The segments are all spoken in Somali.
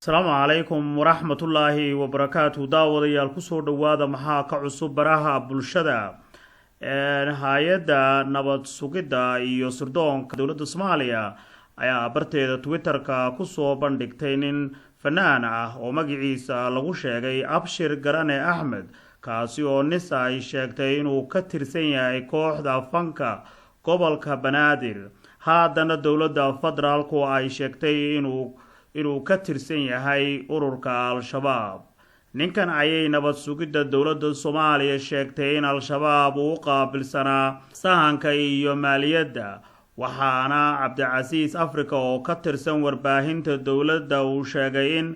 السلام عليكم ورحمة الله وبركاته داوديال kusoo dhawaada maxaa ka cusub baraha bulshada hay'adda nabad sugidda iyo sirdoonka dowladda Soomaaliya ayaa barteeda Twitter-ka kusoo bandhigtay nin fanaan ah oo magaciisa lagu sheegay Abshir Garane Ahmed kaasi oo nisa ay sheegtay inuu ka tirsan yahay kooxda fanka gobolka Banaadir haddana dowladda federaalku ay sheegtay inuu ka tirsan yahay ururka Al-Shabaab ninkan ayay nabad sugidda dowladda Soomaaliya sheegtay in Al-Shabaab uu qaabilsanaa sahanka iyo maaliyadda waxaana Cabdicasiis Afrika oo ka tirsan warbaahinta dowladda uu sheegay in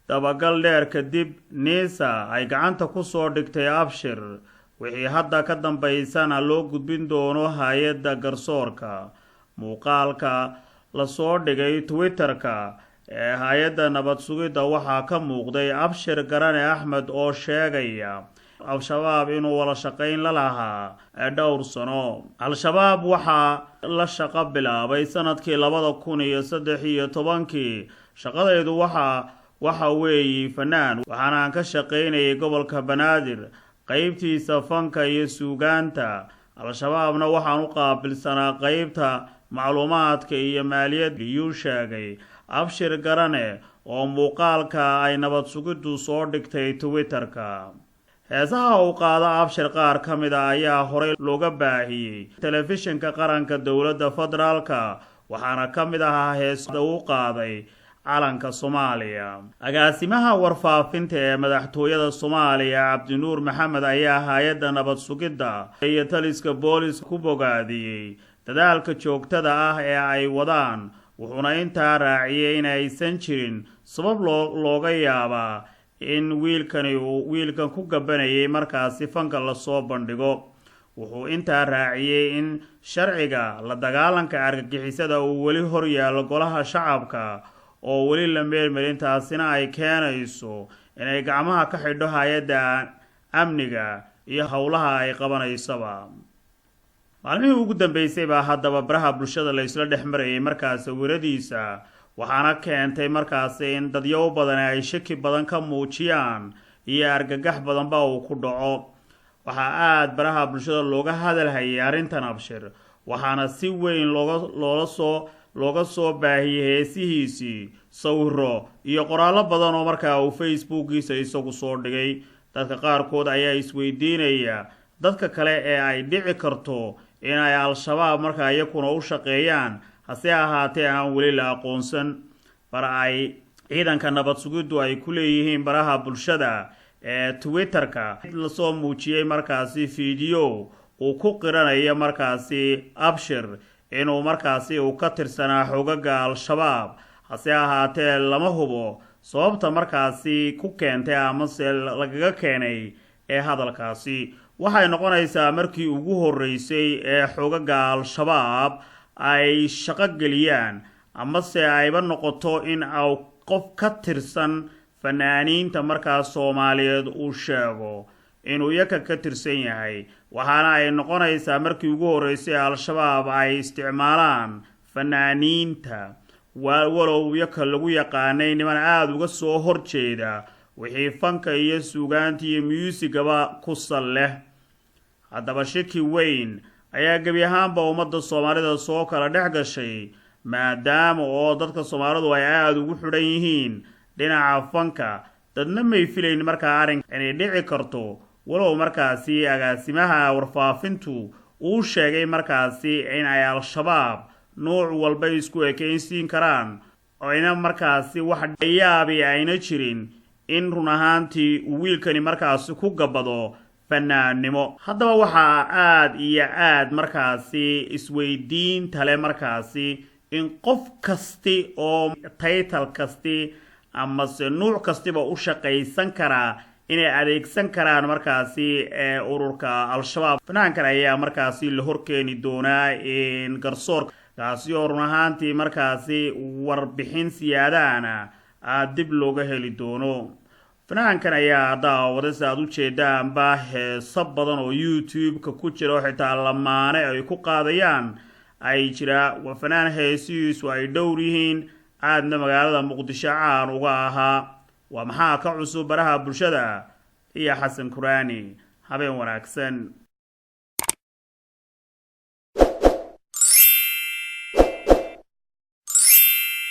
dabagal dheer kadib Nisa ay gacanta ku soo dhigtay Abshir wixii hadda ka dambeysana loo gudbin doono hay'adda garsoorka muuqaalka la soo dhigay Twitter-ka hay'adda nabad sugidda waxaa ka muuqday Abshir Garane Ahmed oo sheegaya Al-Shabaab inuu wada shaqayn la lahaa dhowr sano Al-Shabaab waxaa la shaqo bilaabay sanadkii 2013 shaqadeedu waxa weeyay fanaan waxaana ka shaqaynayay gobolka Banaadir qaybtiisa fanka iyo suugaanta Al-Shabaabna waxaan u qaabilsanaa qaybta macluumaadka iyo maaliyadda iyuu sheegay Abshir Garane oo muuqaalka ay nabad sugiddu soo dhigtay Twitter-ka heesaha uu qaada Abshir qaar ka mid ah ayaa horey looga baahiyay telefishinka qaranka dowladda federaalka waxaana ka mid ah heesada uu qaaday calanka Soomaaliya agaasimaha warfaafinta ee madaxtooyada Soomaaliya Cabdinuur Maxamed ayaa hay'adda nabad sugidda iyo taliska booliska ku bogaadiyay dadaalka joogtada ah ee ay wadaan wuxuuna intaa raaciyay in aysan jirin sabab looga yaabaa in wiilkan ku gabanayay markaasi fanka la soo bandhigo wuxuu intaa raaciyay in sharciga la dagaalanka argagixisada uu weli hor yaalo golaha shacabka oo weli la meelmarin taasina ay keenayso inay gacmaha ka xidho hay'adda amniga iyo howlaha ay qabanaysaba maalmihii ugu dambeysay baa haddaba baraha bulshada la isla dhex marayay markaas sawiradiisa waxaana keentay markaasi in dadyo badan ay shaki badan ka muujiyaan iyo argagax badanba uu ku dhaco waxaa aad baraha bulshada looga hadalhayay arrintan Abshir waxaana si weyn looga soo baahiyay heesihiisii sawiro iyo qoraallo badan oo markaa uu Facebook-giisa isagu soo dhigay dadka qaarkood ayaa isweydiinaya dadka kale ee ay dhici karto in ay Al-Shabaab markaa iyakuna u shaqeeyaan hase ahaatee aan weli la aqoonsan ay ciidanka nabad sugiddu ay ku leeyihiin baraha bulshada ee Twitter-ka la soo muujiyay markaasi fiidiyoo uu ku qiranayo markaasi Abshir inuu markaasi uu ka tirsanaa xogaga Al-Shabaab hase ahaatee lama hubo sababta markaasi ku keentay amase lagaga keenay ee hadalkaasi waxay noqonaysaa markii ugu horeysay ee xogaga Al-Shabaab ay shaqo geliyaan amase ayba noqoto in qof ka tirsan fanaaniinta markaas Soomaaliyeed uu sheego inuu yaka ka tirsan yahay waxaana ay noqonaysaa markii ugu horeysay Al-Shabaab ay isticmaalaan fanaaniinta walow yaka lagu yaqaanay niman aad uga soo horjeeda wixii fanka iyo suugaanta iyo muusigaba ku sal leh haddaba shaki weyn ayaa gebi ahaanba ummadda Soomaalida soo kala dhex gashay maadaama oo dadka Soomaalidu ay aad ugu xidhan yihiin dhinaca fanka dadna may filayn markaa arrin inay dhici karto walow markaasi agaasimaha warfaafintu uu sheegay markaasi in ay Al-Shabaab nooc walba isku ekaysiin karaan oo ina markaasi wax dhayaabi ayna jirin in run ahaantii wiilkani markaasi ku gabado fanaannimo haddaba waxaa aad iyo aad markaasi isweydiin tale markaasi in qof kasti oo title kasti amase nuuc kastiba u shaqaysan karaa inay adeegsan karaan markaasi ururka Al-Shabaab fanaankan ayaa markaasi la horkeeni doonaa in garsoorka kaasi oo run ahaantii markaasi warbixin siyaadana dib looga heli doono fanaankan ayaa daawada saad u jeedaan baa heeso badan oo YouTube-ka ku jira xitaa lamaane ay ku qaadayaan ay jira fanaan heesihiisu ay dhowr yihiin aadna magaalada muqdisho caan uga ahaa waa maxaa ka cusub baraha bulshada iyo xasan kuraani habeen wanaagsan